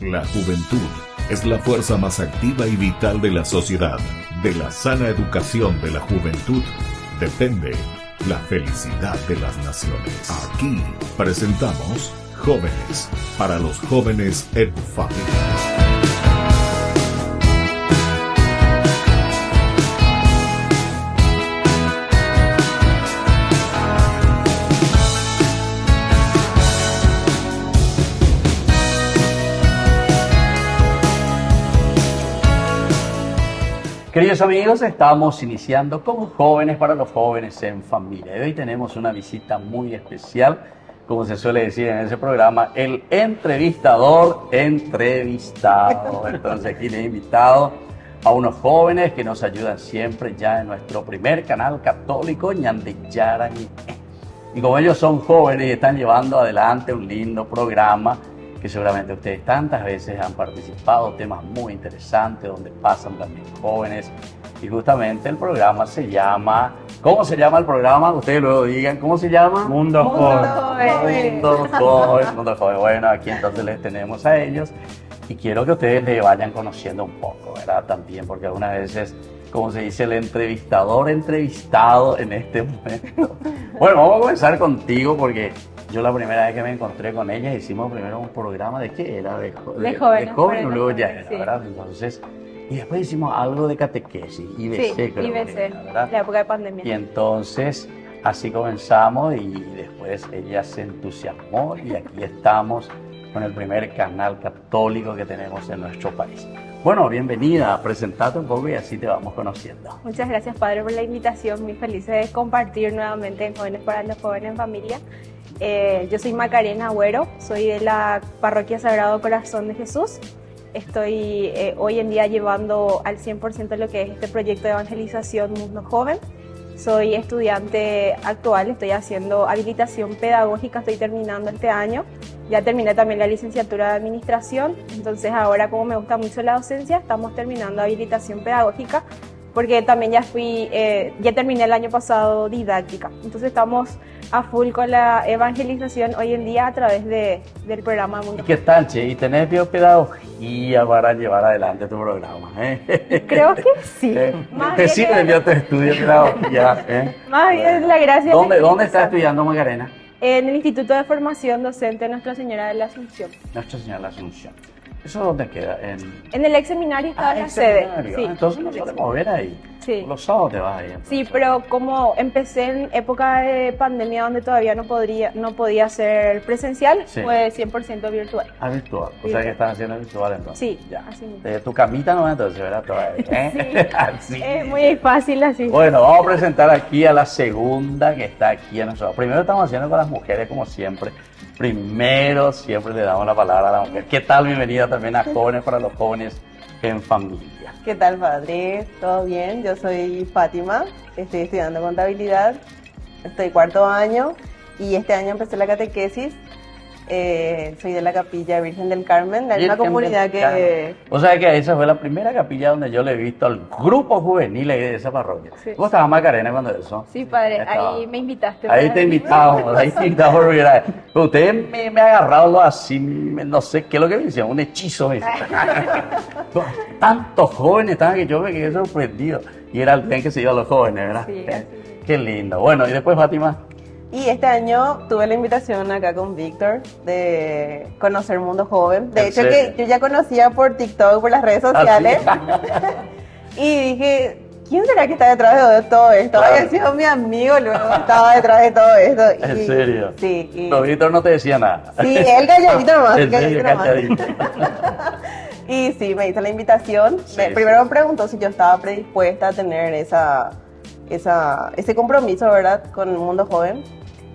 La juventud es la fuerza más activa y vital de la sociedad. De la sana educación de la juventud depende la felicidad de las naciones. Aquí presentamos Jóvenes, para los jóvenes en familia. Queridos amigos, estamos iniciando como Jóvenes para los jóvenes en familia. Y hoy tenemos una visita muy especial, como se suele decir en ese programa, el entrevistador entrevistado. Entonces aquí le he invitado a unos jóvenes que nos ayudan siempre ya en nuestro primer canal católico, Ñandeyarañe. Y como ellos son jóvenes y están llevando adelante un lindo programa, que seguramente ustedes tantas veces han participado, temas muy interesantes donde pasan también jóvenes. Y justamente el programa se llama... ¿Cómo se llama el programa? Ustedes luego digan, ¿cómo se llama? Mundo Joven. Mundo Joven, Mundo Joven. Bueno, aquí entonces les tenemos a ellos. Y quiero que ustedes le vayan conociendo un poco, ¿verdad? También, porque algunas veces, como se dice, el entrevistador entrevistado en este momento. Bueno, vamos a comenzar contigo porque... Yo la primera vez que me encontré con ellas hicimos primero un programa de qué era, de joven y luego ya era, sí. ¿Verdad? Entonces, y después hicimos algo de catequesis, IBC, sí, creo IBC, que era, ¿verdad? La época de pandemia. Y entonces así comenzamos y después ella se entusiasmó y aquí estamos con el primer canal católico que tenemos en nuestro país. Bueno, bienvenida, presentate un poco y así te vamos conociendo. Muchas gracias, Padre, por la invitación. Muy feliz de compartir nuevamente en Jóvenes para los Jóvenes en Familia. Yo soy Macarena Agüero, soy de la Parroquia Sagrado Corazón de Jesús. Estoy hoy en día llevando al 100% lo que es este proyecto de evangelización Mundo Joven. Soy estudiante actual, estoy haciendo habilitación pedagógica, estoy terminando este año. Ya terminé también la licenciatura de administración, entonces ahora como me gusta mucho la docencia, estamos terminando habilitación pedagógica porque también ya terminé el año pasado didáctica. Entonces estamos a full con la evangelización hoy en día a través del programa Mundo. ¿Y qué tal, Che? ¿Y tenés biopedagogía para llevar adelante tu programa? Creo que sí. ¿Te sirve ya tu estudio de pedagogía? Más bien la gracia. ¿Dónde estás estudiando, Macarena? En el Instituto de Formación Docente Nuestra Señora de la Asunción. Nuestra Señora de la Asunción. ¿Eso dónde queda? En el ex seminario está la sede. Sí. Entonces nos podemos ver ahí. Sí. Los sábados te vas ahí. Entonces. Sí, pero como empecé en época de pandemia donde todavía no podía ser presencial, sí. Fue 100% virtual. Ah, virtual. O sea que están haciendo virtual entonces. Sí, ya. Así mismo. De tu camita no entonces, ¿verdad? Sí. Es muy fácil así. Bueno, vamos a presentar aquí a la segunda que está aquí en nuestro... Primero estamos haciendo con las mujeres como siempre. Primero siempre le damos la palabra a la mujer. ¿Qué tal? Bienvenida también a Jóvenes para los Jóvenes en Familia. ¿Qué tal, padre? ¿Todo bien? Yo soy Fátima, estoy estudiando contabilidad, estoy cuarto año y este año empecé la catequesis. Soy de la Capilla Virgen del Carmen, de una comunidad que... O sea que esa fue la primera capilla donde yo le he visto al grupo juvenil de esa parroquia. Sí. ¿Vos estabas, Macarena, cuando eso? Sí, padre, ahí me invitaste. Ahí te invitamos, pero ustedes me agarraron así, no sé qué es lo que me hicieron, un hechizo. Tantos jóvenes estaban que yo me quedé sorprendido. Y era el tren que se iba a los jóvenes, ¿verdad? Sí, qué lindo. Bueno, y después, Fátima. Y este año tuve la invitación acá con Víctor de conocer Mundo Joven. De hecho, que yo ya conocía por TikTok, por las redes sociales. ¿Ah, sí? Y dije, ¿quién será que está detrás de todo esto? Claro. Había sido mi amigo, luego estaba detrás de todo esto. ¿En serio? Sí. No, Víctor no te decía nada. Sí, él calladito nomás. ¿En serio? Calladito. Y sí, me hizo la invitación. Primero me preguntó si yo estaba predispuesta a tener ese compromiso, ¿verdad? Con el Mundo Joven.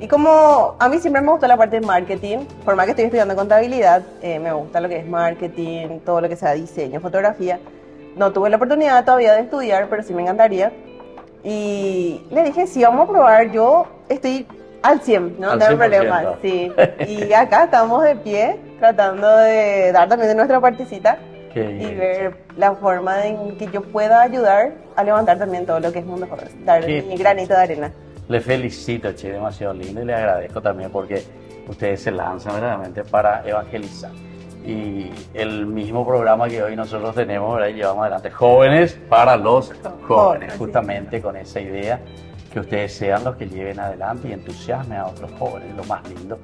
Y como a mí siempre me gustó la parte de marketing, por más que estoy estudiando contabilidad, me gusta lo que es marketing, todo lo que sea diseño, fotografía. No tuve la oportunidad todavía de estudiar, pero sí me encantaría. Y le dije, sí, vamos a probar, yo estoy al 100, no hay problema. Sí. Y acá estamos de pie, tratando de dar también de nuestra partecita y ver la forma en que yo pueda ayudar a levantar también todo lo que es Mundo Joven, dar mi granito de arena. Le felicito, Che, demasiado lindo y le agradezco también porque ustedes se lanzan verdaderamente para evangelizar. y el mismo programa que hoy nosotros tenemos, ¿verdad? Y llevamos adelante, Jóvenes para los Jóvenes, justamente con esa idea que ustedes sean los que lleven adelante y entusiasmen a otros jóvenes, lo más lindo.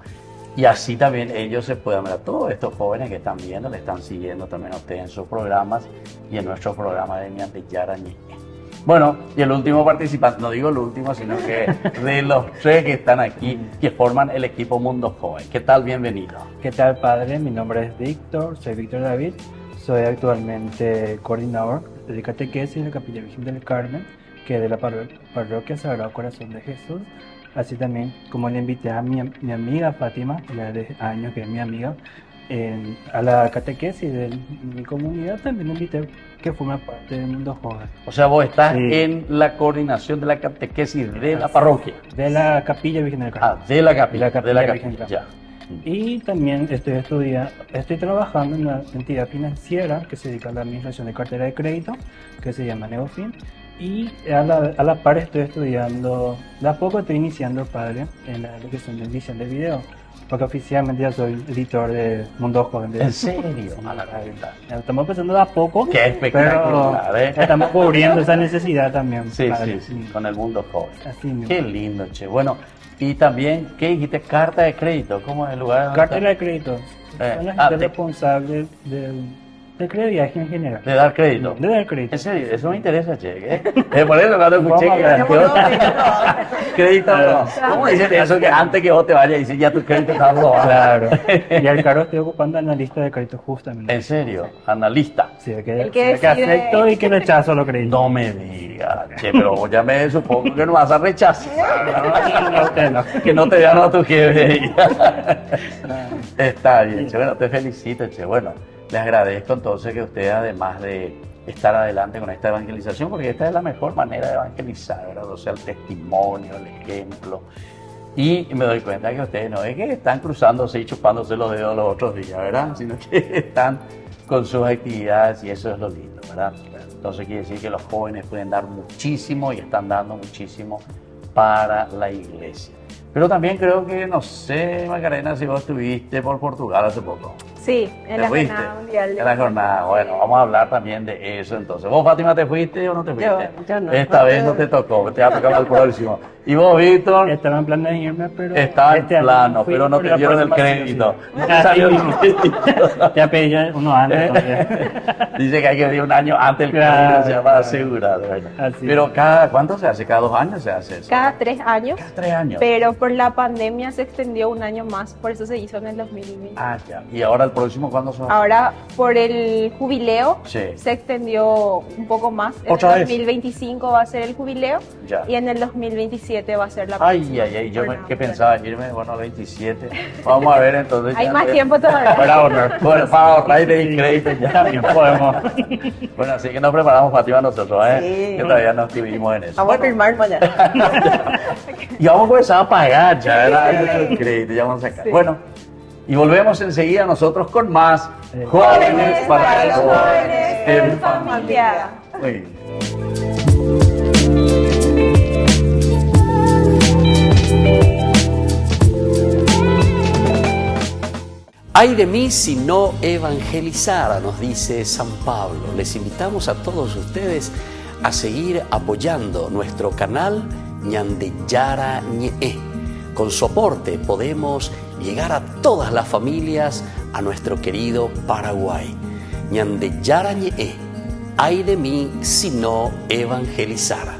Y así también ellos se puedan ver a todos estos jóvenes que están viendo, le están siguiendo también a ustedes en sus programas y en nuestro programa de Ñandeyara Ñe'e. Bueno, y el último participante, no digo el último, sino que de los tres que están aquí, que forman el equipo Mundo Joven. ¿Qué tal? Bienvenido. ¿Qué tal, padre? Mi nombre es Víctor, soy Víctor David, soy actualmente coordinador de catequesis de la Capilla Virgen del Carmen, que es de la parroquia Sagrado Corazón de Jesús. Así también, como le invité a mi amiga Fátima, ya de años que es mi amiga, a la catequesis de mi comunidad, también le invité que forma parte del Mundo Joven. O sea, vos estás Sí. en la coordinación de la catequesis de la parroquia. De la Capilla Virgen del Carmen. Ah, de la capilla. La Capilla de la Virgen capilla, del ya. Y también estoy trabajando en una entidad financiera que se dedica a la administración de cartera de crédito, que se llama Neofin. Y a la par estoy estudiando, de a poco estoy iniciando, padre, en lo que son de edición de video, porque oficialmente ya soy editor de Mundo Joven. ¿En serio? A la verdad. Estamos empezando de a poco, Qué espectacular, pero ¿eh? estamos cubriendo esa necesidad también. Sí, padre. sí, con el Mundo Joven. Así mismo. Qué lindo, che. Bueno, y también, ¿qué dijiste? Carta de crédito. ¿Cómo es el lugar? donde Cartera de está? crédito. Son las ah, gente te- responsable de crediaje en general. De dar crédito. De dar crédito. En serio, eso me interesa, che. Por eso cuando escuché Vamos a ver. que crédito, no. ¿Cómo dicen eso? Que antes que vos te vayas, dicen ya tu crédito está aprobado. Claro. Y al cargo estoy ocupando analista de crédito justamente. En serio, analista. Sí, El que que decide. acepto y que rechazo los créditos. No me digas, che, pero vos ya me supongo que no vas a rechazar. No, usted no. Que no te vean a tu jefe. Está bien, che. Bueno, te felicito, che. Bueno, les agradezco entonces que ustedes, además de estar adelante con esta evangelización, porque esta es la mejor manera de evangelizar, ¿verdad? O sea, el testimonio, el ejemplo. Y me doy cuenta que ustedes no es que están cruzándose y chupándose los dedos los otros días, ¿verdad? Sino que están con sus actividades y eso es lo lindo, ¿verdad? Entonces quiere decir que los jóvenes pueden dar muchísimo y están dando muchísimo para la iglesia. Pero también creo que, no sé, Macarena, si vos estuviste por Portugal hace poco. Sí, en ¿Te la fuiste? jornada mundial. En la jornada. Bueno, vamos a hablar también de eso entonces. ¿Vos, Fátima, te fuiste o no te fuiste? Yo no. Esta vez no te tocó, te va a tocar al próximo. ¿Y vos, Víctor? Estaba en plan de irme, pero... Estaba en este año plano, fui pero no por te la dieron el próxima crédito. cita, No sí. salió el Ah, crédito. Ya pedí ya uno antes. Entonces. Dice que hay que pedir un año antes el Claro, crédito, se llama claro. asegurar. Bueno. Así Pero ¿cuánto se hace? ¿Cada 2 años se hace eso? Cada 3 años, Cada 3 años. pero por la pandemia se extendió un año más, por eso se hizo en el 2020. Ah, ya. ¿Y ahora el próximo cuándo se va a hacer? Ahora, por el jubileo, Sí. se extendió un poco más. En ¿Otra el vez? 2025 va a ser el jubileo Ya. y en el 2027 va a ser la Ay, próxima ay, ay, yo jornada que mundial. pensaba irme, bueno, 27. Vamos a ver entonces. Hay ya más te- tiempo todavía. Para ahorrar. Bueno, para ahorrar y pedir crédito ya. También podemos. Bueno, así que nos preparamos, Fátima, nosotros, ¿eh? Sí. Que todavía no estuvimos en eso. Vamos a firmar mañana. Y vamos a comenzar a pagar ya, ¿verdad? El crédito, ya vamos a sacar. Sí. Bueno, y volvemos enseguida nosotros con más Jóvenes Jóvenes para los Jóvenes jóvenes en en familia. Muy bien. Ay de mí si no evangelizara, nos dice San Pablo. Les invitamos a todos ustedes a seguir apoyando nuestro canal Ñandeyara Ñe'e. Con su aporte podemos llegar a todas las familias a nuestro querido Paraguay. Ñandeyara Ñe'e. Ay de mí si no evangelizara.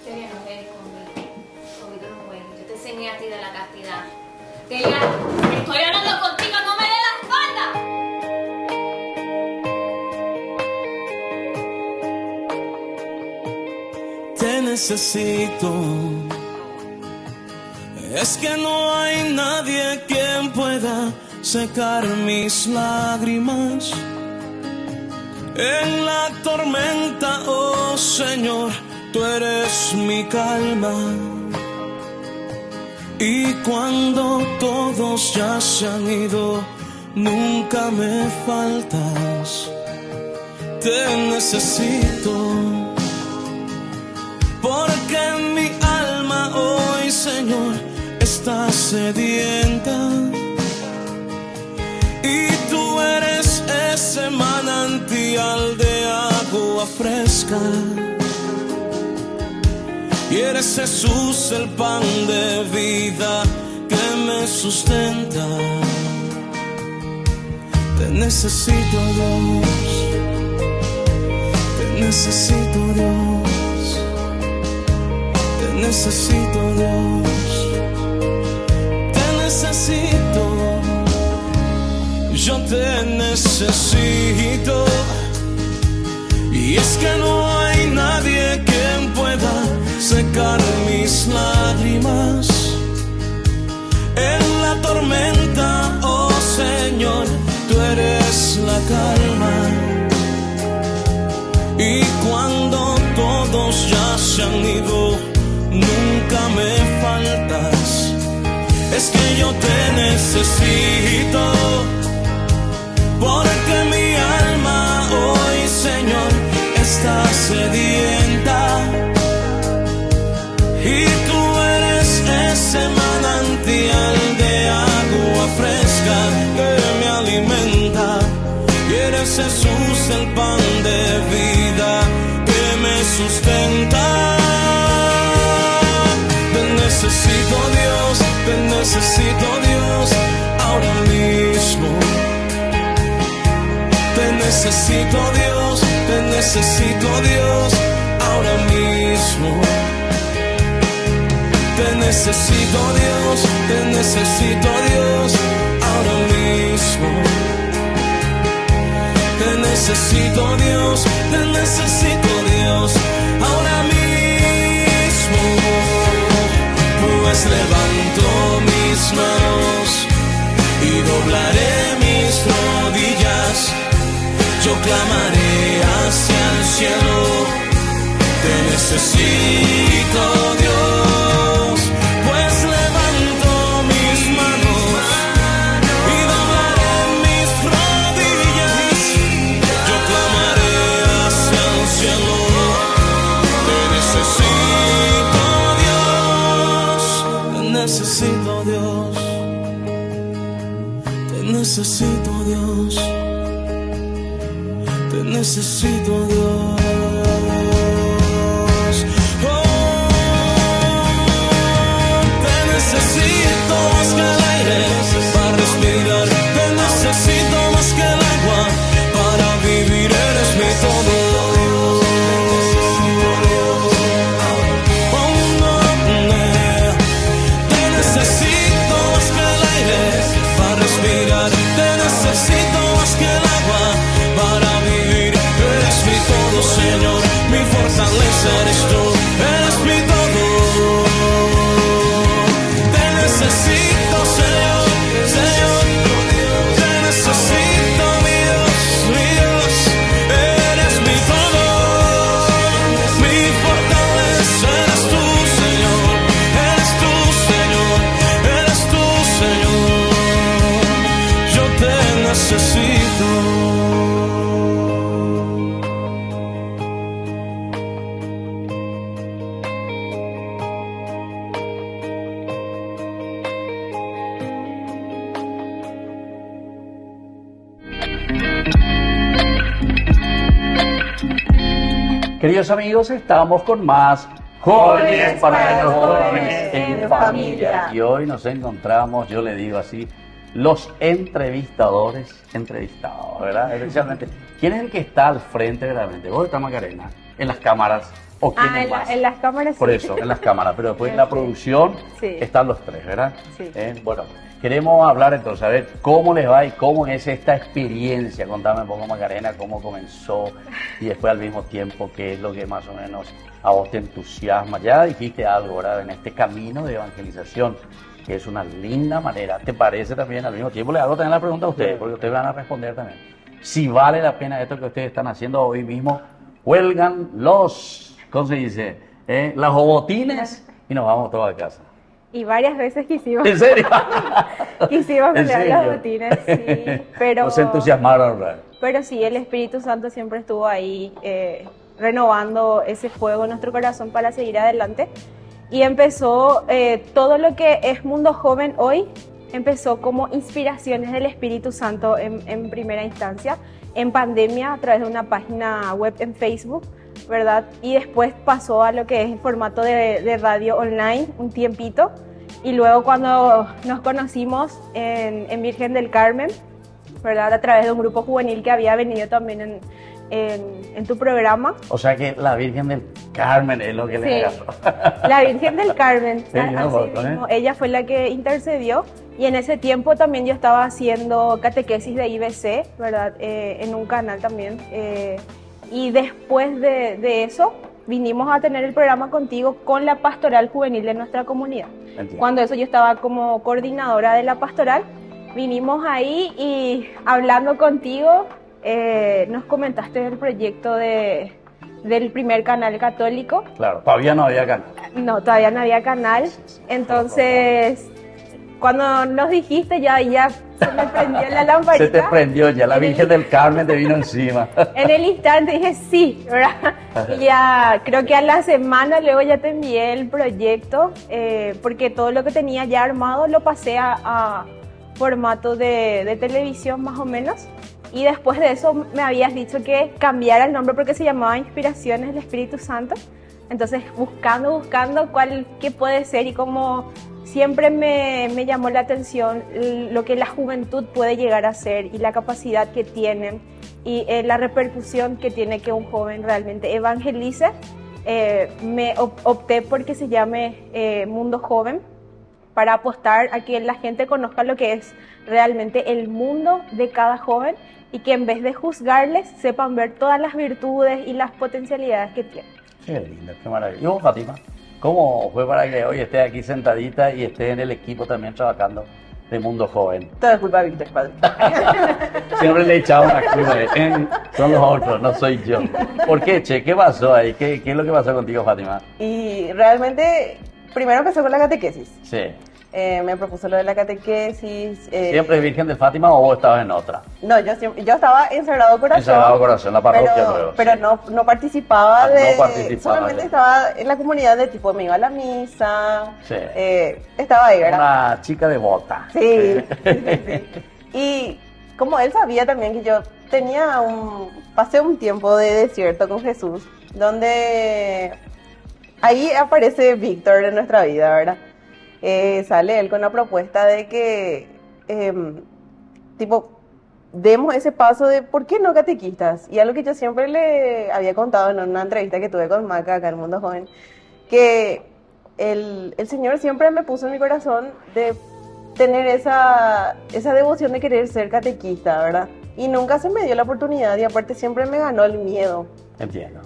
Yo ya no eres conmigo no juegues. Yo te enseñé a ti de la castidad. Que ya estoy hablando contigo, no me des la espalda. Te necesito. Es que no hay nadie quien pueda secar mis lágrimas. En la tormenta, oh Señor, tú eres mi calma. Y cuando todos ya se han ido, nunca me faltas. Te necesito, porque mi alma hoy, Señor, está sedienta. Y tú eres ese manantial de agua fresca. Y eres Jesús el pan de vida que me sustenta. Te necesito, Dios. Te necesito, Dios. Te necesito, Dios. Te necesito. Yo te necesito. Y es que no hay nadie quien pueda secar mis lágrimas en la tormenta, oh Señor, tú eres la calma. Y cuando todos ya se han ido, nunca me faltas. Es que yo te necesito, porque mi alma hoy, Señor, está sedienta. Y tú eres ese manantial de agua fresca que me alimenta. Y eres Jesús el pan de vida que me sustenta. Te necesito, Dios, te necesito, Dios, ahora mismo. Te necesito, Dios, te necesito, Dios, ahora mismo. Te necesito, Dios, te necesito, Dios, ahora mismo. Te necesito, Dios, te necesito, Dios, ahora mismo. Pues levanto mis manos y doblaré mis rodillas. Yo clamaré hacia el cielo. Te necesito, Dios. Pues levanto mis manos y doblaré mis rodillas. Yo clamaré hacia el cielo. Te necesito, Dios. Te necesito, Dios. Te necesito, Dios. Te necesito, Dios. Necesito más que el aire para respirar. Te necesito más que el agua para vivir. Eres mi todo. Oh, no, no. Te necesito más que el aire para respirar. Te necesito más que el agua para vivir. Eres mi todo, Señor. Mi fortaleza eres tú. Eres mi todo. Necesito, Señor, Señor, te necesito, mi Dios, eres mi todo, mi fortaleza, eres tú, Señor, eres tú, Señor, eres tú, Señor, yo te necesito. Queridos amigos, estamos con más Jóvenes para los Jóvenes en Familia. Y hoy nos encontramos, yo le digo así, los entrevistadores entrevistados, ¿verdad? Especialmente, ¿quién es el que está al frente realmente? ¿Vos estás, Macarena? ¿En las cámaras? ¿O quién es más? En las cámaras Por sí. eso, en las cámaras, pero después en la producción Sí. están los tres, ¿verdad? Sí. Bueno, queremos hablar entonces, a ver, ¿cómo les va y cómo es esta experiencia? Contame un poco, Macarena, cómo comenzó y después al mismo tiempo, ¿qué es lo que más o menos a vos te entusiasma? Ya dijiste algo, ¿verdad? En este camino de evangelización, que es una linda manera. ¿Te parece también al mismo tiempo? Le hago también la pregunta a ustedes, porque ustedes van a responder también. Si vale la pena esto que ustedes están haciendo hoy mismo, huelgan los, ¿cómo se dice? Las botines y nos vamos todos a casa. Y varias veces quisimos, ¿En serio? quisimos ¿En pelear serio? los botines, sí, pero... Nos entusiasmaron, ¿verdad? Pero sí, el Espíritu Santo siempre estuvo ahí renovando ese fuego en nuestro corazón para seguir adelante. Y empezó todo lo que es Mundo Joven hoy, empezó como inspiraciones del Espíritu Santo en primera instancia, en pandemia a través de una página web en Facebook, ¿verdad? Y después pasó a lo que es el formato de radio online un tiempito. Y luego cuando nos conocimos en Virgen del Carmen, ¿verdad? A través de un grupo juvenil que había venido también en tu programa. O sea que la Virgen del Carmen es lo que le Sí, agarró. la Virgen del Carmen, Sí, así no, ¿eh? mismo, ella fue la que intercedió. Y en ese tiempo también yo estaba haciendo catequesis de IBC, ¿verdad? En un canal también. Y después de eso, vinimos a tener el programa contigo con la pastoral juvenil de nuestra comunidad. Entiendo. Cuando eso yo estaba como coordinadora de la pastoral, vinimos ahí y hablando contigo, nos comentaste el proyecto del primer canal católico. Claro, todavía no había canal. No, todavía no había canal. Entonces, cuando nos dijiste, ya se me prendió la lamparita. Se te prendió ya, la En el- Virgen del Carmen te vino encima. En el instante dije sí, ¿verdad? Y ya creo que a la semana luego ya te envié el proyecto, porque todo lo que tenía ya armado lo pasé a formato de televisión más o menos. Y después de eso me habías dicho que cambiara el nombre porque se llamaba Inspiraciones del Espíritu Santo. Entonces buscando qué puede ser, y como siempre me llamó la atención lo que la juventud puede llegar a ser y la capacidad que tienen y la repercusión que tiene que un joven realmente evangelice, me opté porque se llame Mundo Joven, para apostar a que la gente conozca lo que es realmente el mundo de cada joven y que en vez de juzgarles sepan ver todas las virtudes y las potencialidades que tienen. Qué lindo, qué maravilla. ¿Y vos, Fátima? ¿Cómo fue para que hoy estés aquí sentadita y estés en el equipo también trabajando de Mundo Joven? Todo es culpa de Víctor, padre. Siempre le echaba una culpa. Son los otros, no soy yo. ¿Por qué, Che? ¿Qué pasó ahí? ¿Qué es lo que pasó contigo, Fátima? Y realmente, primero empecé con la catequesis. Sí. Me propuso lo de la catequesis. ¿Siempre es Virgen de Fátima o vos estabas en otra? No, yo estaba en Sagrado Corazón. En Sagrado Corazón, la parroquia luego, Pero sí. no participaba No de... participaba, solamente sí. estaba en la comunidad de tipo, me iba a la misa. Sí. Estaba ahí, ¿verdad? Una chica devota. Sí, sí. Y como él sabía también que yo pasé un tiempo de desierto con Jesús, donde ahí aparece Víctor en nuestra vida, ¿verdad? Sale él con la propuesta de que, demos ese paso de ¿por qué no catequistas? Y algo que yo siempre le había contado en una entrevista que tuve con Maca acá en Mundo Joven, que el Señor siempre me puso en mi corazón de tener esa devoción de querer ser catequista, ¿verdad? Y nunca se me dio la oportunidad, y aparte siempre me ganó el miedo. Entiendo.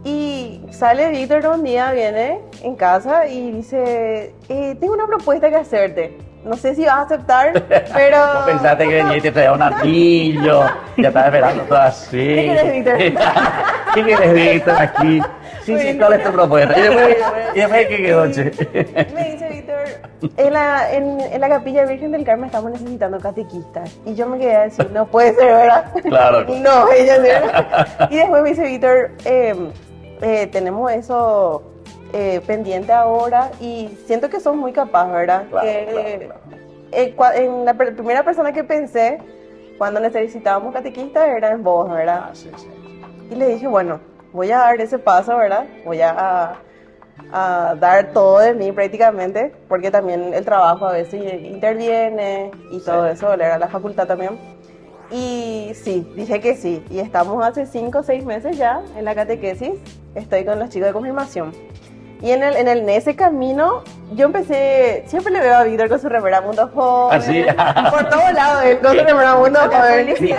Y sale Víctor un día, viene en casa y dice, tengo una propuesta que hacerte. No sé si vas a aceptar, pero... ¿No pensaste que venía y te traía un anillo? Ya estaba esperando todo así. ¿Qué quieres, Víctor? ¿Qué quieres, Víctor, aquí? Sí, ¿cuál es tu propuesta? Y después, ¿qué quedó, Che? Me dice Víctor, en la capilla Virgen del Carmen estamos necesitando catequistas. Y yo me quedé a decir, no puede ser, ¿verdad? Claro. No, ella sí. Y después me dice Víctor, tenemos eso pendiente ahora y siento que sos muy capaz, ¿verdad? Claro, En la primera persona que pensé cuando necesitábamos catequistas era en vos, ¿verdad? Ah, sí. Y le dije, bueno, voy a dar ese paso, ¿verdad? Voy a dar todo de mí prácticamente, porque también el trabajo a veces interviene y todo eso, era la facultad también. Y sí, dije que sí. Y estamos hace 5 o 6 meses ya en la catequesis. Estoy con los chicos de confirmación. Y en ese camino, yo empecé, siempre le veo a Víctor con su remera Mundo Joven. ¿Así? Por todos lados, él con su remera Mundo Joven. Sí,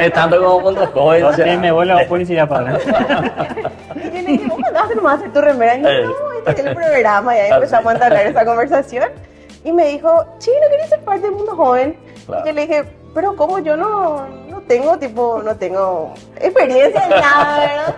estando como Mundo Joven. o sea, Sí, me vuelvo a policía, padre. Y yo le dije, ¿vos mandaste nomás a hacer tu remera? Y yo, no, este es el programa. Y ahí empezamos a entablar esa conversación. Y me dijo, sí, ¿no querés ser parte del Mundo Joven? Claro. Y yo le dije, pero ¿cómo? Yo no tengo experiencia en nada, ¿verdad?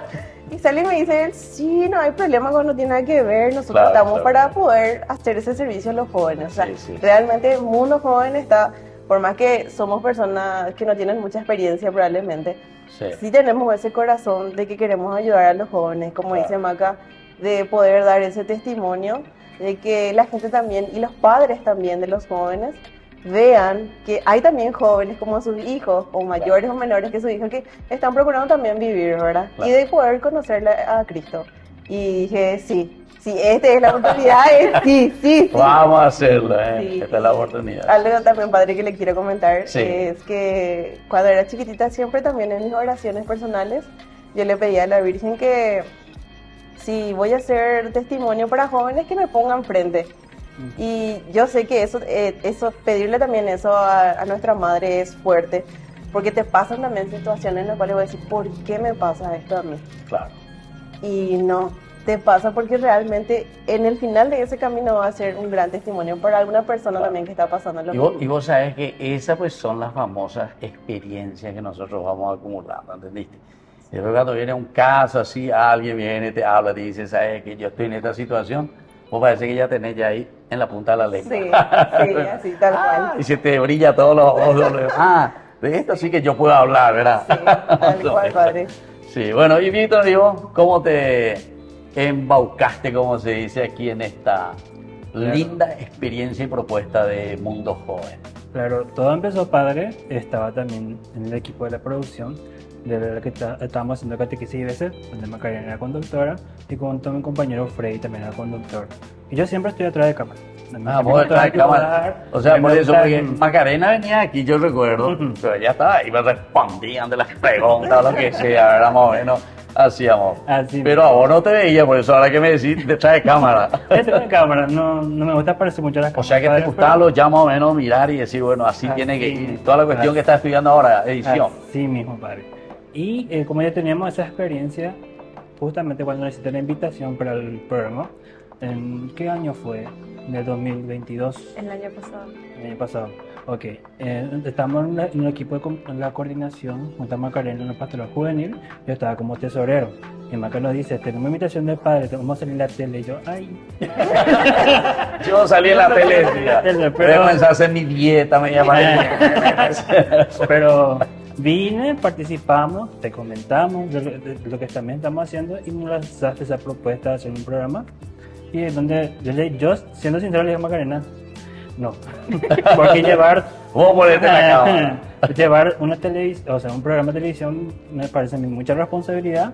Y sale y me dice, sí, no hay problema cuando no tiene nada que ver, nosotros Claro, estamos claro. para poder hacer ese servicio a los jóvenes. O sea, Sí, sí. realmente el mundo joven está, por más que somos personas que no tienen mucha experiencia probablemente, Sí. sí tenemos ese corazón de que queremos ayudar a los jóvenes, como Claro. dice Maca, de poder dar ese testimonio, de que la gente también, y los padres también de los jóvenes, vean que hay también jóvenes como sus hijos, o mayores o menores que sus hijos, que están procurando también vivir, ¿verdad? Claro. Y de poder conocerle a Cristo. Y dije, sí, esta es la oportunidad, sí. Vamos a hacerlo, ¿eh? Sí. Esta es la oportunidad. Algo también padre que le quiero comentar Sí. es que cuando era chiquitita siempre también en mis oraciones personales yo le pedía a la Virgen que si voy a hacer testimonio para jóvenes que me pongan frente. Y yo sé que eso pedirle también eso a nuestra madre es fuerte, porque te pasan también situaciones en las cuales voy a decir, ¿por qué me pasa esto a mí? Claro. Y no, te pasa porque realmente en el final de ese camino va a ser un gran testimonio para alguna persona también que está pasando lo mismo. Y vos sabés que esas pues son las famosas experiencias que nosotros vamos acumulando, ¿entendiste? Y después cuando viene un caso así, alguien viene, te habla, te dice, ¿sabes que yo estoy en esta situación? Vos parece que ya tenés ya ahí en la punta de la lengua. Sí, así, tal cual. Y se te brilla todos los ojos. De esto sí que yo puedo hablar, ¿verdad? Sí, tal cual, padre. Sí, bueno, y Víctor, digo, ¿cómo te embaucaste, como se dice aquí en esta linda experiencia y propuesta de Mundo Joven? Claro, todo empezó padre, estaba también en el equipo de la producción, de la que estábamos haciendo catequesis y veces, donde Macarena era conductora y junto a mi compañero Freddy también era conductor. Y yo siempre estoy atrás de cámara. Vos detrás de cámara. O sea, por eso, porque Macarena venía aquí, yo recuerdo, pero ella estaba ahí, me respondían de las preguntas, lo que sea, era más o menos, hacíamos. Así Pero a vos no te veía, por eso ahora que me decís detrás de cámara. Detrás de cámara, no me gusta aparecer mucho a las O cámaras. sea que te padre, gustaba pero- los ya más o menos mirar y decir, bueno, así Así, tiene que ir. Toda la cuestión así. que estás estudiando ahora, edición. Sí mismo, padre. Y como ya teníamos esa experiencia, justamente cuando necesité la invitación para el programa, ¿en qué año fue? En el 2022, El año pasado. el año pasado. Ok, estamos en un equipo en la coordinación, junto a Macarena en el pastoral juvenil, yo estaba como tesorero. Y Macarena nos dice, tenemos invitación del padre, vamos a salir en la tele. Y yo, ay. Yo salí en la tele, decía, Pero- voy a comenzar a hacer mi dieta, me llamaron. Pero vine, participamos, te comentamos de lo que también estamos haciendo y nos lanzaste esa propuesta de hacer un programa. Y es donde yo, siendo sincero, le dije a Macarena, no, porque Vos ponete la cámara. llevar una televisión, o sea, un programa de televisión me parece a mí mucha responsabilidad.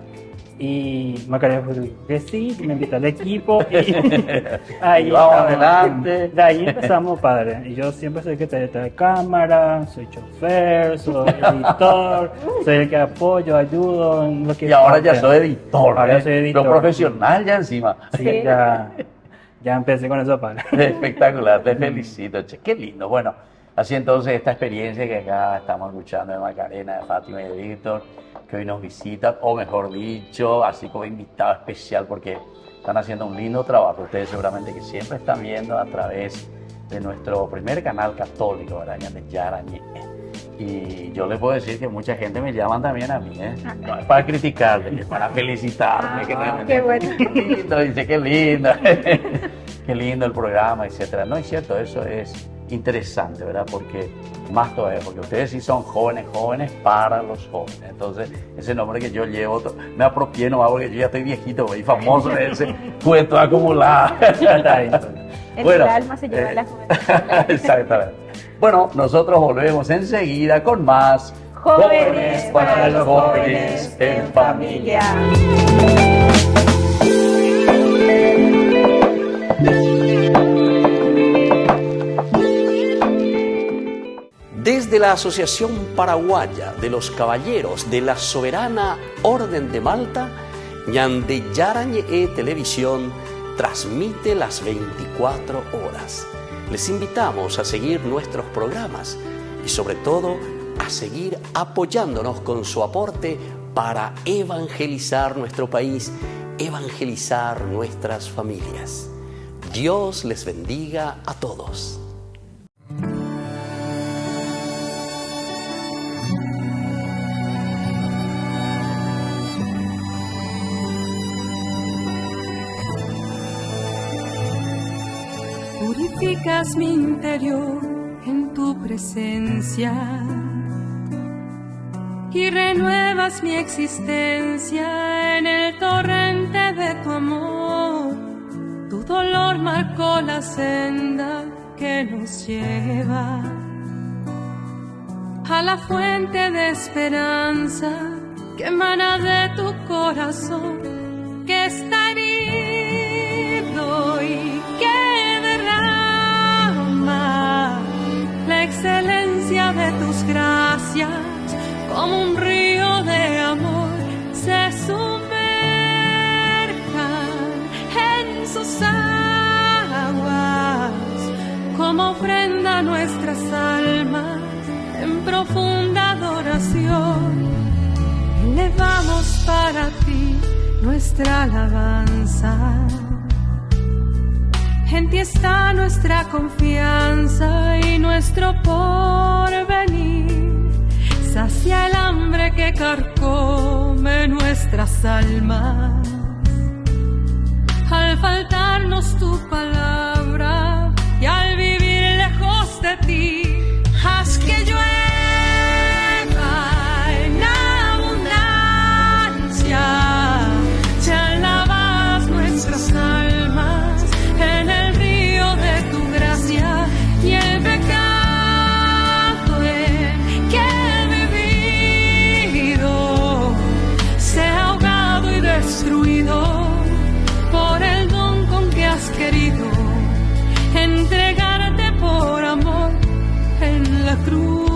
Y Macarena fue que sí, me invitó al equipo y ahí Vamos estamos. adelante. De ahí empezamos, padre. Y yo siempre soy el que está detrás de cámara, soy chofer, soy editor, soy el que apoyo, ayudo en lo que Y ahora ya falte. soy editor, Ahora ¿eh? soy editor. Pero profesional ya encima. Sí, ya empecé con eso, padre. Espectacular, te felicito, che. Qué lindo. Bueno, así entonces esta experiencia que acá estamos escuchando de Macarena, de Fátima y de Víctor, que hoy nos visitan, o mejor dicho, así como invitado especial, porque están haciendo un lindo trabajo. Ustedes seguramente que siempre están viendo a través de nuestro primer canal católico, ¿verdad? De Yarañe. Y yo les puedo decir que mucha gente me llaman también a mí, ¿eh? No es para criticarme, es para felicitarme. Que realmente- qué bueno. Qué lindo, dice, qué lindo. Qué lindo el programa, etcétera. No es cierto, eso es interesante, ¿verdad? Porque más todavía, porque ustedes sí son jóvenes para los jóvenes. Entonces, ese nombre que yo llevo, me apropié nomás porque yo ya estoy viejito y famoso de ese cuento acumulado. El alma se lleva la juventud. Exactamente. Bueno, nosotros volvemos enseguida con más Jóvenes para los jóvenes en familia. Desde la Asociación Paraguaya de los Caballeros de la Soberana Orden de Malta, Ñandeyarañe Televisión transmite las 24 horas. Les invitamos a seguir nuestros programas y sobre todo a seguir apoyándonos con su aporte para evangelizar nuestro país, evangelizar nuestras familias. Dios les bendiga a todos. purificas mi interior en tu presencia y renuevas mi existencia en el torrente de tu amor. Tu dolor marcó la senda que nos lleva a la fuente de esperanza que emana de tu corazón, que está herido y que derrama la excelencia de tus gracias como un río de amor se sumerja en sus aguas como ofrenda a nuestras almas en profunda adoración. Elevamos para ti nuestra alabanza. En ti está nuestra confianza y nuestro porvenir. Sacia el hambre que carcome nuestras almas. Al faltarnos tu palabra y al vivir lejos de ti, haz que llueva en abundancia. Sean lavadas nuestras almas en el río de tu gracia, y el pecado en que he vivido sea ahogado y destruido por el don con que has querido entregarte por amor en la cruz.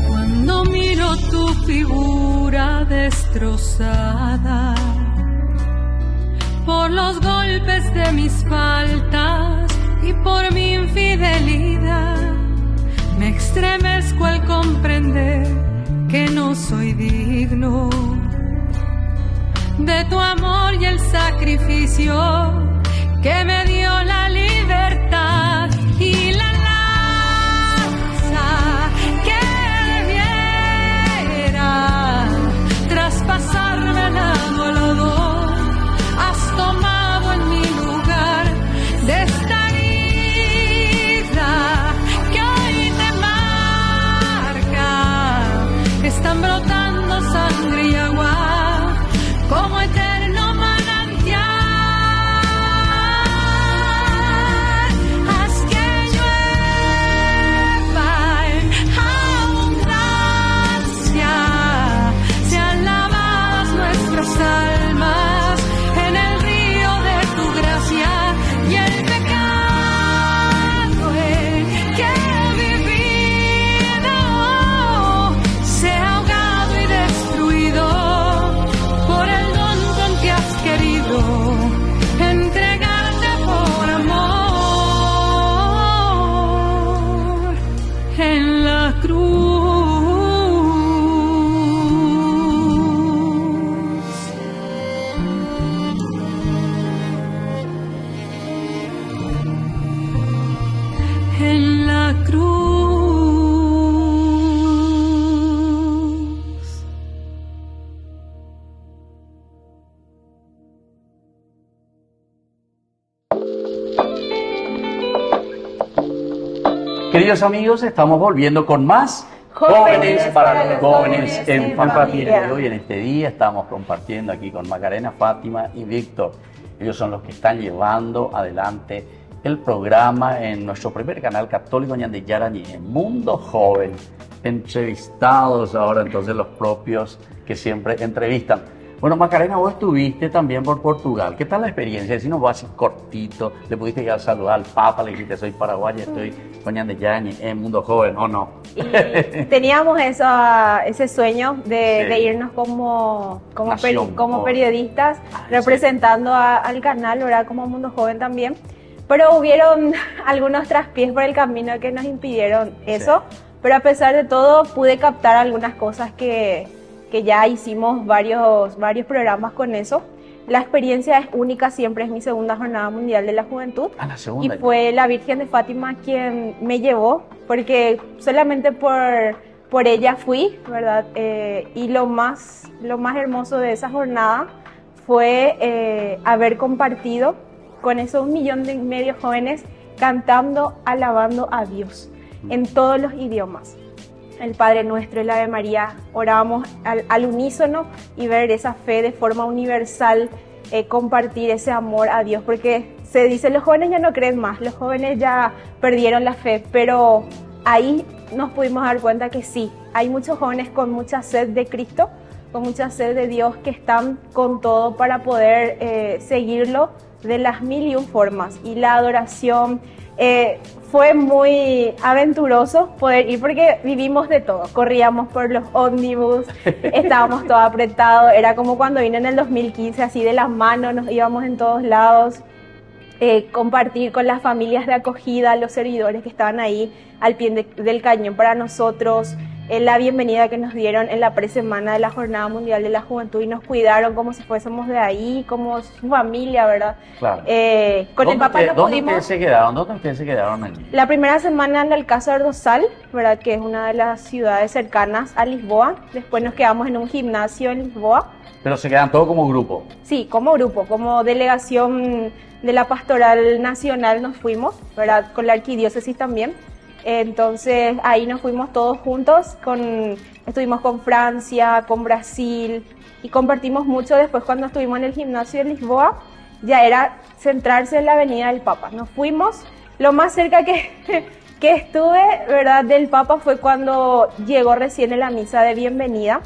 Cuando miro tu figura destrozada por los golpes de mis faltas y por mi infidelidad, me estremezco al comprender que no soy digno de tu amor y el sacrificio que me dio la libertad y la lanza que debiera traspasarme al lado a lado. Has tomado en mi lugar de esta herida que hoy te marca. Están brotando sangre y agua como eterno manantial. Haz que llueva en abundancia. Sean lavadas nuestras almas en el río de tu gracia, y el pecado en que he vivido sea ahogado y destruido por el don con que has querido entregarte por amor en la cruz. En la cruz. Queridos amigos, estamos volviendo con más Jóvenes para los Jóvenes en Familia. Hoy en este día estamos compartiendo aquí con Macarena, Fátima y Víctor. Ellos son los que están llevando adelante el programa en nuestro primer canal católico Ñande Yarani, en Mundo Joven. Entrevistados ahora entonces los propios que siempre entrevistan. Bueno, Macarena, vos estuviste también por Portugal. ¿Qué tal la experiencia? Si nos va así cortito, le pudiste ir a saludar al Papa, le dijiste, soy paraguaya, estoy con Ñande Yarani en Mundo Joven, ¿o no? Y teníamos ese sueño de irnos como periodistas, representando al canal, ¿verdad? Como Mundo Joven también. Pero hubieron algunos traspiés por el camino que nos impidieron eso. Sí. Pero a pesar de todo, pude captar algunas cosas que ya hicimos varios programas con eso. La experiencia es única, siempre es mi segunda jornada mundial de la juventud. Ah, la Y segunda. fue la Virgen de Fátima quien me llevó, porque solamente por ella fui, ¿verdad? Y lo más hermoso de esa jornada fue haber compartido con esos 1,5 millones de jóvenes cantando, alabando a Dios en todos los idiomas. El Padre Nuestro, el Ave María, orábamos al unísono y ver esa fe de forma universal, compartir ese amor a Dios, porque se dice los jóvenes ya no creen más, los jóvenes ya perdieron la fe, pero ahí nos pudimos dar cuenta que sí, hay muchos jóvenes con mucha sed de Cristo, con mucha sed de Dios, que están con todo para poder seguirlo de las 1,001 formas. Y la adoración fue muy aventuroso poder ir, porque vivimos de todo, corríamos por los ómnibus, estábamos todos apretados, era como cuando vine en el 2015, así de las manos, nos íbamos en todos lados. Compartir con las familias de acogida, los servidores que estaban ahí al pie del cañón para nosotros, la bienvenida que nos dieron en la presemana de la Jornada Mundial de la Juventud, y nos cuidaron como si fuésemos de ahí, como su familia, ¿verdad? Claro. Con el Papa nos ¿Dónde pudimos... ustedes se quedaron? ¿Dónde ustedes se quedaron allí? La primera semana en el Alcázar Dosal, ¿verdad? Que es una de las ciudades cercanas a Lisboa. Después nos quedamos en un gimnasio en Lisboa. Pero se quedan todos como grupo. Sí, como grupo, como delegación de la Pastoral Nacional nos fuimos, ¿verdad? Con la Arquidiócesis también. Entonces ahí nos fuimos todos juntos, estuvimos con Francia, con Brasil, y compartimos mucho. Después, cuando estuvimos en el gimnasio de Lisboa, ya era centrarse en la Avenida del Papa. Nos fuimos, lo más cerca que estuve, ¿verdad?, del Papa fue cuando llegó recién en la misa de bienvenida,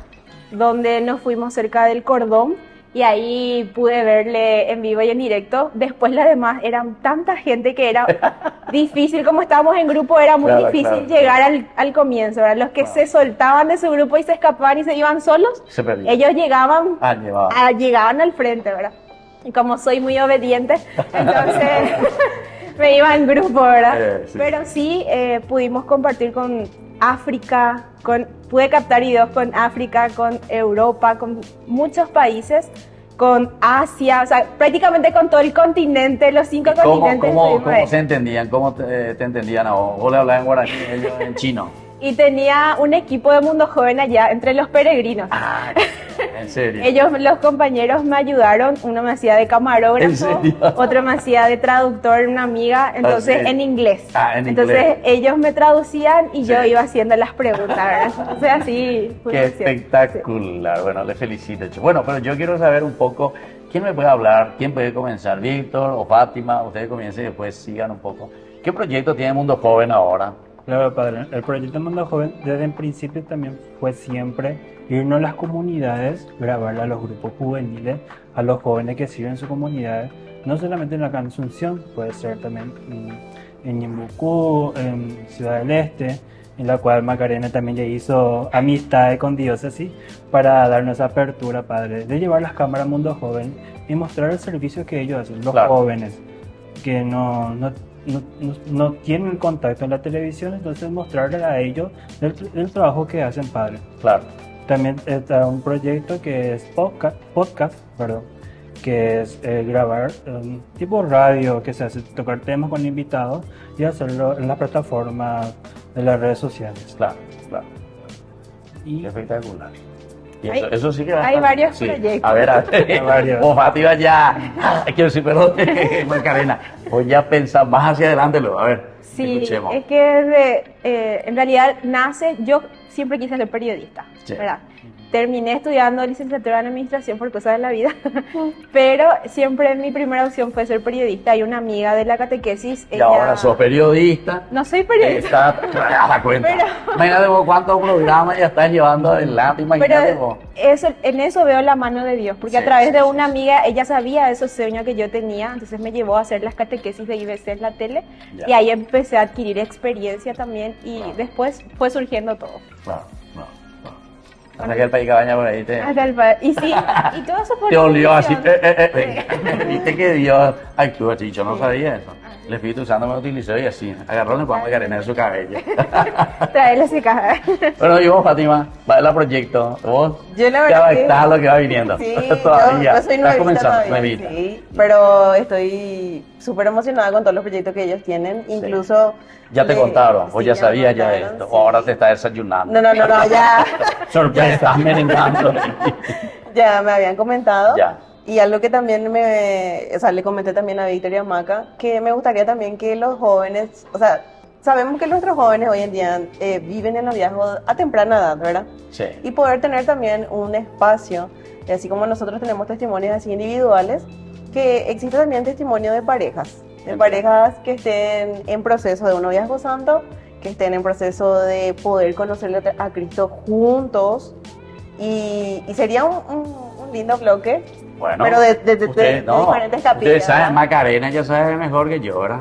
donde nos fuimos cerca del cordón, y ahí pude verle en vivo y en directo. Después, las demás, eran tanta gente que era difícil, como estábamos en grupo, era muy difícil llegar al comienzo, ¿verdad? Los que se soltaban de su grupo y se escapaban y se iban solos, Se perdían. ellos llegaban, llevaban. llegaban al frente, ¿verdad? Y como soy muy obediente, entonces me iba en grupo, ¿verdad? Sí. Pero sí, pudimos compartir con África, pude captar videos con África, con Europa, con muchos países, con Asia, o sea, prácticamente con todo el continente, los 5 continentes. ¿Cómo se entendían? ¿Cómo te entendían a vos? ¿Vos le hablabas en guaraní, ellos en chino? Y tenía un equipo de Mundo Joven allá, entre los peregrinos. Ah, ¿en serio? Ellos, los compañeros, me ayudaron. Uno me hacía de camarógrafo, ¿En serio? otro me hacía de traductor, una amiga, entonces sí. en inglés. En entonces inglés. ellos me traducían y yo Sí. iba haciendo las preguntas, ¿verdad? Entonces así fue. Qué espectacular. Bueno, le felicito. Bueno, pero yo quiero saber un poco, ¿quién me puede hablar? ¿Quién puede comenzar? ¿Víctor o Fátima? Ustedes comiencen y después sigan un poco. ¿Qué proyecto tiene Mundo Joven ahora? Claro, padre. El proyecto Mundo Joven desde el principio también fue siempre irnos a las comunidades, grabarle a los grupos juveniles, a los jóvenes que sirven su comunidad, no solamente en la Asunción, puede ser también en Ñembucú, en Ciudad del Este, en la cual Macarena también ya hizo amistad con diócesis para darnos apertura, padre, de llevar las cámaras a Mundo Joven y mostrar el servicio que ellos hacen, los jóvenes, que no tienen contacto en la televisión, entonces mostrarles a ellos el trabajo que hacen, padre. Claro. También está un proyecto que es podcast, que es grabar tipo radio, que se hace, tocar temas con invitados y hacerlo en las plataformas de las redes sociales. Claro. Y espectacular. Y Hay- eso sí que hay varios proyectos. A ver, Hay varios. Vos, Fátima, ya. Quiero decir, perdón, Macarena. Vos ya pensás más hacia adelante, luego. A ver, Sí, escuchemos. es que en realidad yo siempre quise ser periodista, Sí. ¿verdad? Terminé estudiando licenciatura en administración por cosas de la vida, pero siempre mi primera opción fue ser periodista. Hay una amiga de la catequesis, Y ahora sos periodista. No soy periodista. Te das cuenta. Pero- Imagínate vos cuántos programas ya estás llevando adelante. Imagínate vos. Pero en eso veo la mano de Dios, porque Sí, a través sí, de sí, una amiga, ella sabía esos sueños que yo tenía, entonces me llevó a hacer las catequesis de IBC en la tele, Ya. y ahí empecé a adquirir experiencia también, y después fue surgiendo todo. Claro. Hasta que el país cabaña por ahí te Y sí, y todo eso por olió así. bendición. Viste que Dios actúa, Chicho, no sabía eso. El Espíritu Santo me utilizó y así, agarró el Juan Macarena de su cabello. Traerle ese caja. Bueno, y vos, Fátima, va el proyecto. Vos Yo la ya verdad va a que... estar lo que va viniendo. Sí, todavía. yo soy Está nuevita comenzando, todavía, nuevita. sí, pero estoy súper emocionada con todos los proyectos que ellos tienen, incluso... Ya te contaron, o sí, ya me sabías ya contaron, esto, sí. o ahora te está desayunando. No, ya, Sorpresa, estás merengando. ya me habían comentado. Ya. Y algo que también le comenté también a Víctor y a Maca, que me gustaría también que los jóvenes, o sea, sabemos que nuestros jóvenes hoy en día viven el noviazgo a temprana edad, ¿verdad? Sí. Y poder tener también un espacio, así como nosotros tenemos testimonios así individuales, que existe también testimonio de parejas. De parejas que estén en proceso de un noviazgo santo, que estén en proceso de poder conocerle a Cristo juntos. Y sería un lindo bloque, Bueno, pero de ustedes, diferentes capillas. Ustedes saben, ¿verdad? Macarena ya sabe mejor que yo, ¿verdad?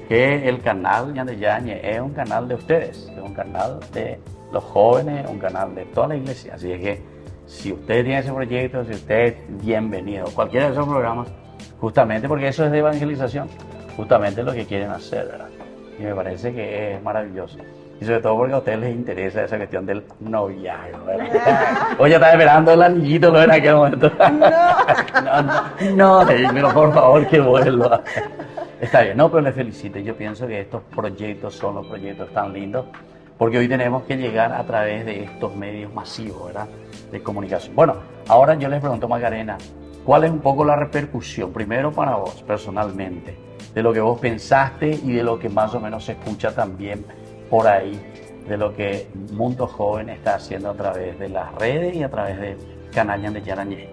Que el canal Ñan de Yañe es un canal de ustedes, es un canal de los jóvenes, un canal de toda la iglesia. Así es que si usted tiene ese proyecto, si usted es bienvenido, cualquiera de esos programas, justamente porque eso es de evangelización, justamente lo que quieren hacer, ¿verdad? Y me parece que es maravilloso. Y sobre todo porque a ustedes les interesa esa cuestión del noviazgo, ¿verdad? Oye, estaba esperando el anillito, ¿no? En aquel momento. No, pero por favor que vuelva. Está bien, no, pero le felicito. Yo pienso que estos proyectos son los proyectos tan lindos, porque hoy tenemos que llegar a través de estos medios masivos, ¿verdad? De comunicación. Bueno, ahora yo les pregunto, Macarena, ¿cuál es un poco la repercusión, primero para vos, personalmente, de lo que vos pensaste y de lo que más o menos se escucha también por ahí, de lo que Mundo Joven está haciendo a través de las redes y a través de Canal Ñan de Yarañé?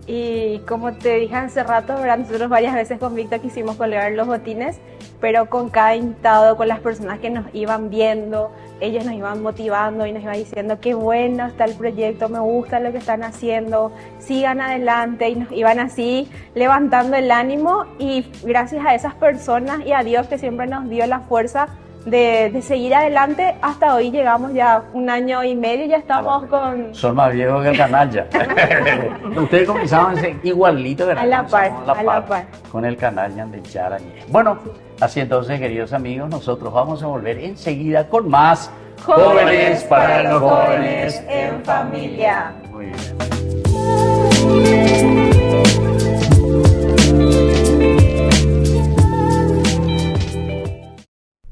Y como te dije hace rato, ¿verdad? Nosotros varias veces con Víctor quisimos colgar los botines, pero con cada invitado, con las personas que nos iban viendo, ellos nos iban motivando y nos iban diciendo qué bueno está el proyecto, me gusta lo que están haciendo, sigan adelante, y nos iban así levantando el ánimo, y gracias a esas personas y a Dios que siempre nos dio la fuerza de seguir adelante, hasta hoy llegamos ya 1 año y medio, ya estamos con... Son más viejos que el canal ya. Ustedes comenzaban a ser igualito, ¿verdad? A la par, Comenzamos a la par. con el canal Ñan de Yarañé. Bueno, así entonces, queridos amigos, nosotros vamos a volver enseguida con más Jóvenes para los jóvenes en familia. Muy bien.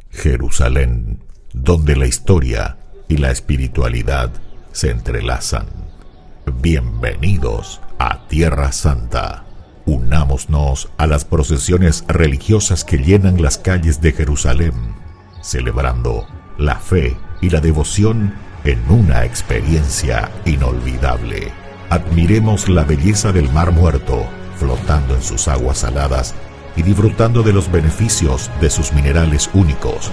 Jerusalén, donde la historia y la espiritualidad se entrelazan. Bienvenidos a Tierra Santa. Unámonos a las procesiones religiosas que llenan las calles de Jerusalén, celebrando la fe y la devoción en una experiencia inolvidable. Admiremos la belleza del Mar Muerto, flotando en sus aguas saladas y disfrutando de los beneficios de sus minerales únicos.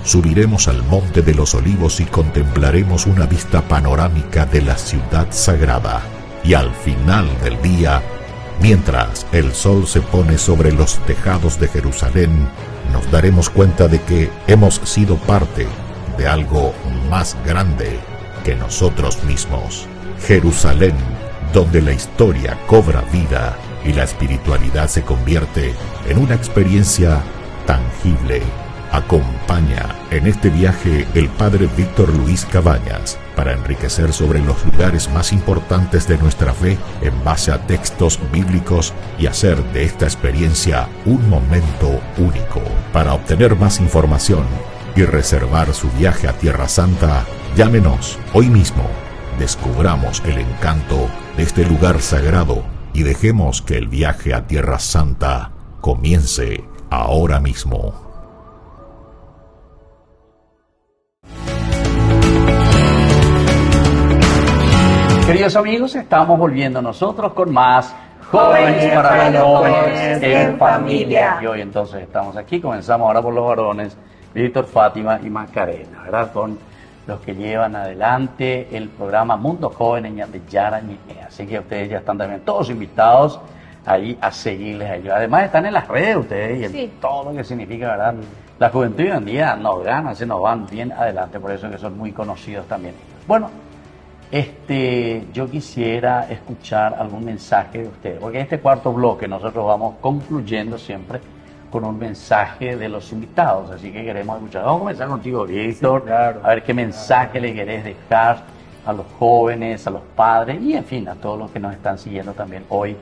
Subiremos al Monte de los Olivos y contemplaremos una vista panorámica de la ciudad sagrada. Y al final del día, mientras el sol se pone sobre los tejados de Jerusalén, nos daremos cuenta de que hemos sido parte de algo más grande que nosotros mismos. Jerusalén, donde la historia cobra vida y la espiritualidad se convierte en una experiencia tangible. Acompaña en este viaje el padre Víctor Luis Cabañas para enriquecer sobre los lugares más importantes de nuestra fe en base a textos bíblicos y hacer de esta experiencia un momento único. Para obtener más información y reservar su viaje a Tierra Santa, llámenos hoy mismo. Descubramos el encanto de este lugar sagrado y dejemos que el viaje a Tierra Santa comience ahora mismo. Queridos amigos, estamos volviendo nosotros con más Jóvenes para los Jóvenes en Familia. Y hoy entonces estamos aquí, comenzamos ahora por los varones, Víctor, Fátima y Macarena, ¿verdad? Con los que llevan adelante el programa Mundo Joven en Ñan de Yarañé. Así que ustedes ya están también todos invitados ahí a seguirles a ellos. Además están en las redes ustedes y en Sí. todo lo que significa, ¿verdad? La juventud hoy en día nos gana, se nos van bien adelante, por eso que son muy conocidos también ellos. Bueno, yo quisiera escuchar algún mensaje de ustedes, porque en este cuarto bloque nosotros vamos concluyendo siempre con un mensaje de los invitados, así que queremos escuchar. Vamos a comenzar contigo, Víctor, Sí, claro. a ver qué mensaje le querés dejar a los jóvenes, a los padres y, en fin, a todos los que nos están siguiendo también hoy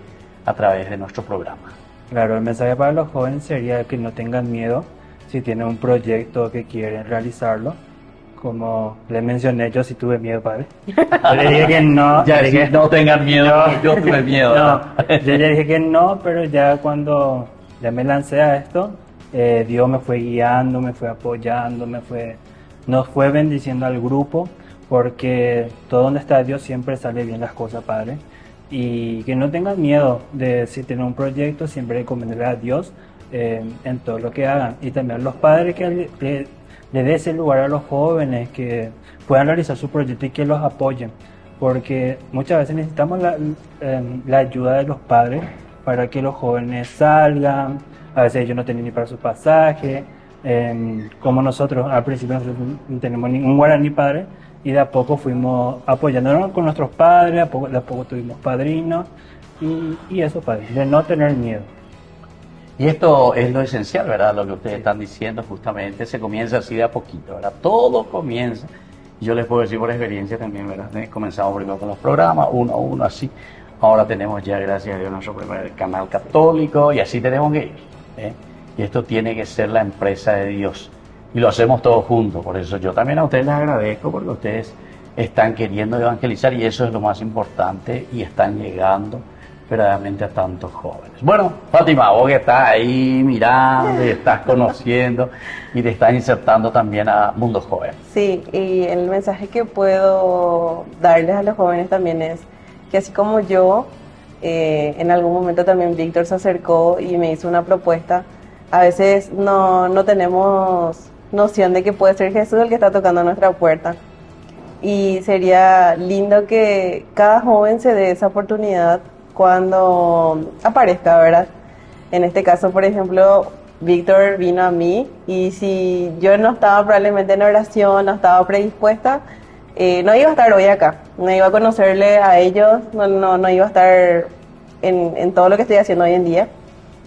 a través de nuestro programa. Claro, el mensaje para los jóvenes sería que no tengan miedo si tienen un proyecto que quieren realizarlo. Como les mencioné, yo sí tuve miedo, padre. Yo le dije que no. Ya dije, no tengan miedo, yo tuve miedo. No, yo le dije que no, pero ya cuando ya me lancé a esto, Dios me fue guiando, me fue apoyando, nos fue bendiciendo al grupo, porque todo donde está Dios siempre sale bien las cosas, padre. Y que no tengan miedo de si tienen un proyecto, siempre recomendarle a Dios en todo lo que hagan. Y también a los padres que le dé ese lugar a los jóvenes, que puedan realizar su proyecto y que los apoyen. Porque muchas veces necesitamos la ayuda de los padres para que los jóvenes salgan. A veces ellos no tienen ni para su pasaje. Como nosotros, al principio nosotros no tenemos ningún guaraní padre. Y de a poco fuimos apoyándonos con nuestros padres, de a poco tuvimos padrinos. Y eso, padre, de no tener miedo. Y esto es lo esencial, ¿verdad? Lo que ustedes están diciendo, justamente, se comienza así de a poquito, ¿verdad? Todo comienza, yo les puedo decir por experiencia también, ¿verdad? Comenzamos primero con los programas, uno a uno, así. Ahora tenemos ya, gracias a Dios, nuestro primer canal católico y así tenemos que ir, ¿eh? Y esto tiene que ser la empresa de Dios. Y lo hacemos todos juntos, por eso yo también a ustedes les agradezco, porque ustedes están queriendo evangelizar y eso es lo más importante y están llegando verdaderamente a tantos jóvenes. Bueno, Fátima, vos que estás ahí mirando y estás conociendo y te estás insertando también a Mundo Joven. Sí, y el mensaje que puedo darles a los jóvenes también es que así como yo, en algún momento también Víctor se acercó y me hizo una propuesta. A veces no tenemos noción de que puede ser Jesús el que está tocando nuestra puerta. Y sería lindo que cada joven se dé esa oportunidad cuando aparezca, ¿verdad? En este caso, por ejemplo, Víctor vino a mí y si yo no estaba probablemente en oración, no estaba predispuesta, no iba a estar hoy acá, no iba a conocerle a ellos, no iba a estar en todo lo que estoy haciendo hoy en día.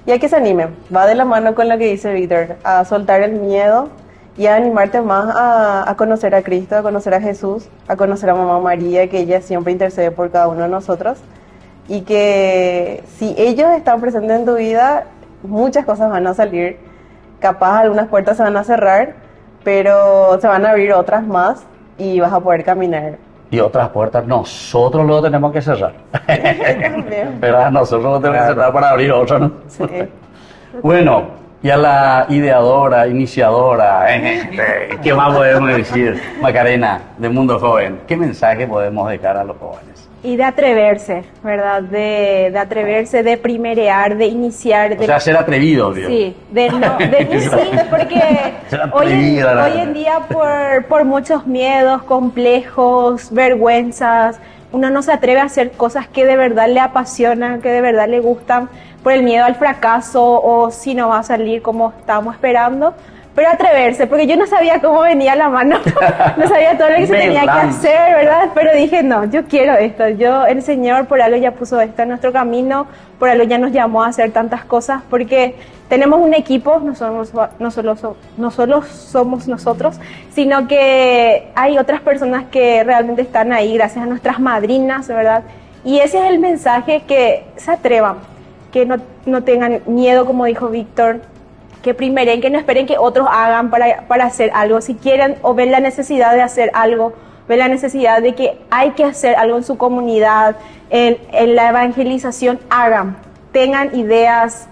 Y hay que se animen, va de la mano con lo que dice Víctor, a soltar el miedo y a animarte más a conocer a Cristo, a conocer a Jesús, a conocer a Mamá María, que ella siempre intercede por cada uno de nosotros. Y que si ellos están presentes en tu vida, muchas cosas van a salir. Capaz algunas puertas se van a cerrar, pero se van a abrir otras más y vas a poder caminar. Y otras puertas nosotros luego tenemos que cerrar. ¿Verdad? Nosotros lo tenemos que cerrar para abrir otras, ¿no? Sí. Bueno, y a la ideadora, iniciadora, ¿qué más podemos decir, Macarena, de Mundo Joven? ¿Qué mensaje podemos dejar a los jóvenes? Y de atreverse, ¿verdad? De atreverse, de primerear, de iniciar. O sea, ser atrevido, Dios. Sí, sí, porque hoy en día por muchos miedos, complejos, vergüenzas, uno no se atreve a hacer cosas que de verdad le apasionan, que de verdad le gustan, por el miedo al fracaso o si no va a salir como estábamos esperando. Pero atreverse, porque yo no sabía cómo venía la mano, no sabía todo lo que se tenía que hacer, ¿verdad? Pero dije, no, yo quiero esto, el Señor por algo ya puso esto en nuestro camino, por algo ya nos llamó a hacer tantas cosas, porque tenemos un equipo, no solo somos nosotros, sino que hay otras personas que realmente están ahí gracias a nuestras madrinas, ¿verdad? Y ese es el mensaje, que se atrevan, que no tengan miedo, como dijo Víctor, que primeren, que no esperen que otros hagan para hacer algo. Si quieren o ven la necesidad de hacer algo, ven la necesidad de que hay que hacer algo en su comunidad, en la evangelización, hagan, tengan ideas,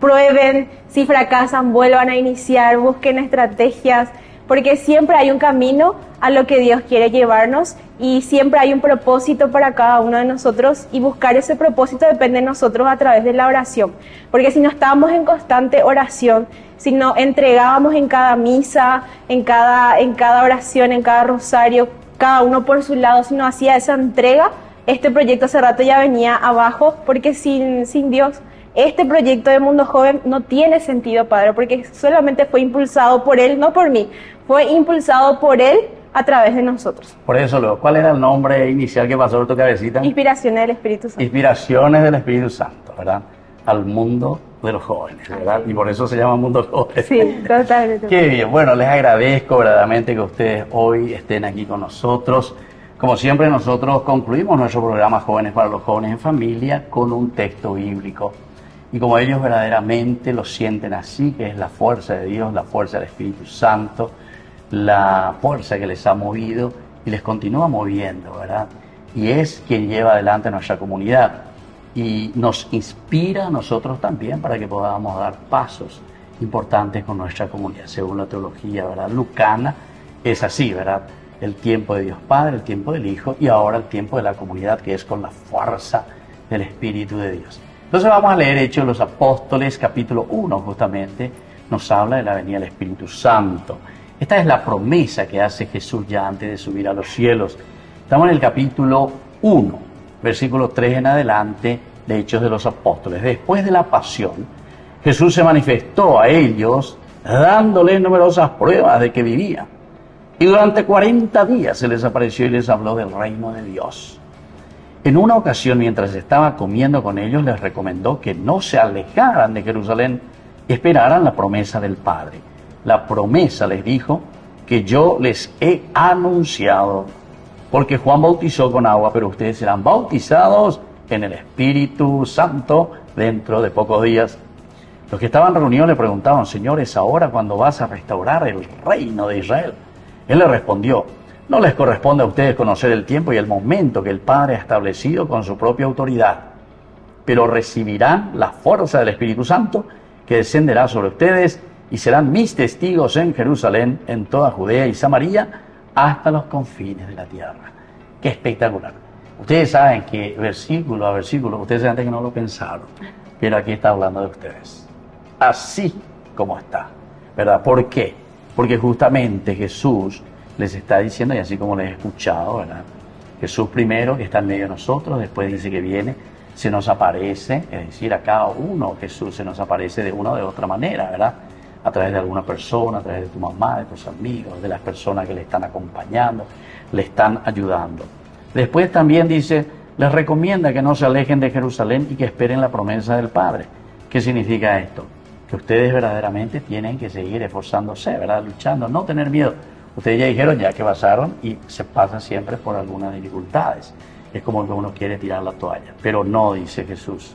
prueben, si fracasan, vuelvan a iniciar, busquen estrategias, porque siempre hay un camino a lo que Dios quiere llevarnos y siempre hay un propósito para cada uno de nosotros, y buscar ese propósito depende de nosotros a través de la oración, porque si no estábamos en constante oración, si no entregábamos en cada misa, en cada oración, en cada rosario, cada uno por su lado, si no hacía esa entrega, este proyecto hace rato ya venía abajo, porque sin Dios este proyecto de Mundo Joven no tiene sentido, Padre, porque solamente fue impulsado por Él, no por mí, fue impulsado por Él a través de nosotros. Por eso, luego, ¿cuál era el nombre inicial que pasó por tu cabecita? Inspiraciones del Espíritu Santo. Inspiraciones del Espíritu Santo, ¿verdad? al mundo de los jóvenes, ¿verdad? Y por eso se llama Mundo Joven. Sí, totalmente. Qué bien, bueno, les agradezco verdaderamente que ustedes hoy estén aquí con nosotros. Como siempre, nosotros concluimos nuestro programa Jóvenes para los Jóvenes en Familia con un texto bíblico. Y como ellos verdaderamente lo sienten así, que es la fuerza de Dios, la fuerza del Espíritu Santo, la fuerza que les ha movido y les continúa moviendo, ¿verdad? Y es quien lleva adelante nuestra comunidad. Y nos inspira a nosotros también para que podamos dar pasos importantes con nuestra comunidad, según la teología, ¿verdad? Lucana es así, ¿verdad? El tiempo de Dios Padre, el tiempo del Hijo y ahora el tiempo de la comunidad, que es con la fuerza del Espíritu de Dios. Entonces vamos a leer Hechos de los Apóstoles, capítulo 1, justamente, nos habla de la venida del Espíritu Santo. Esta es la promesa que hace Jesús ya antes de subir a los cielos. Estamos en el capítulo 1, versículo 3 en adelante de Hechos de los Apóstoles. Después de la pasión, Jesús se manifestó a ellos dándoles numerosas pruebas de que vivía. Y durante 40 días se les apareció y les habló del reino de Dios. En una ocasión, mientras estaba comiendo con ellos, les recomendó que no se alejaran de Jerusalén y esperaran la promesa del Padre. La promesa, les dijo, que yo les he anunciado. Porque Juan bautizó con agua, pero ustedes serán bautizados en el Espíritu Santo dentro de pocos días. Los que estaban reunidos le preguntaban: Señor, ¿es ahora cuando vas a restaurar el reino de Israel? Él le respondió: no les corresponde a ustedes conocer el tiempo y el momento que el Padre ha establecido con su propia autoridad, pero recibirán la fuerza del Espíritu Santo que descenderá sobre ustedes y serán mis testigos en Jerusalén, en toda Judea y Samaria, hasta los confines de la tierra. ¡Qué espectacular! Ustedes saben que versículo a versículo, ustedes saben que no lo pensaron, pero aquí está hablando de ustedes. Así como está, ¿verdad? ¿Por qué? Porque justamente Jesús les está diciendo, y así como les he escuchado, ¿verdad? Jesús primero, que está en medio de nosotros, después dice que viene, se nos aparece, es decir, a cada uno Jesús se nos aparece de una o de otra manera, ¿verdad? A través de alguna persona, a través de tu mamá, de tus amigos, de las personas que le están acompañando, le están ayudando. Después también dice, les recomienda que no se alejen de Jerusalén y que esperen la promesa del Padre. ¿Qué significa esto? Que ustedes verdaderamente tienen que seguir esforzándose, ¿verdad? Luchando, no tener miedo. Ustedes ya dijeron, ya que pasaron, y se pasa siempre por algunas dificultades. Es como que uno quiere tirar la toalla, pero no, dice Jesús.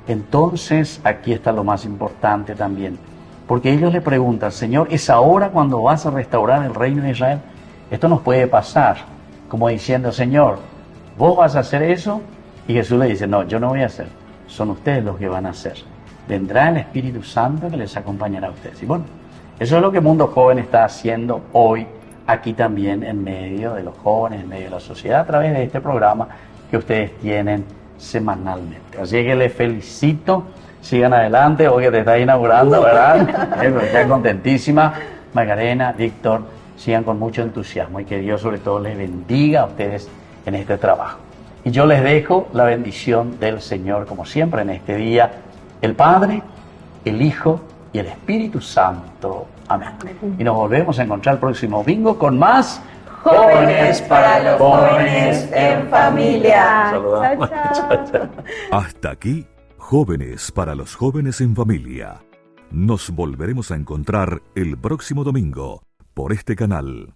Entonces, aquí está lo más importante también, porque ellos le preguntan: Señor, ¿es ahora cuando vas a restaurar el reino de Israel? Esto nos puede pasar, como diciendo: Señor, ¿vos vas a hacer eso? Y Jesús le dice: no, yo no voy a hacer, son ustedes los que van a hacer. Vendrá el Espíritu Santo que les acompañará a ustedes. Y bueno, eso es lo que Mundo Joven está haciendo hoy, aquí también en medio de los jóvenes, en medio de la sociedad, a través de este programa que ustedes tienen semanalmente. Así que les felicito, sigan adelante, hoy que te está inaugurando, ¿verdad? Están contentísima. Macarena, Víctor, sigan con mucho entusiasmo y que Dios sobre todo les bendiga a ustedes en este trabajo. Y yo les dejo la bendición del Señor, como siempre en este día, el Padre, el Hijo y el Espíritu Santo. Amén. Y nos volvemos a encontrar el próximo domingo con más Jóvenes para los Jóvenes en Familia. Saludamos. Chao, chao. Hasta aquí, Jóvenes para los Jóvenes en Familia. Nos volveremos a encontrar el próximo domingo por este canal.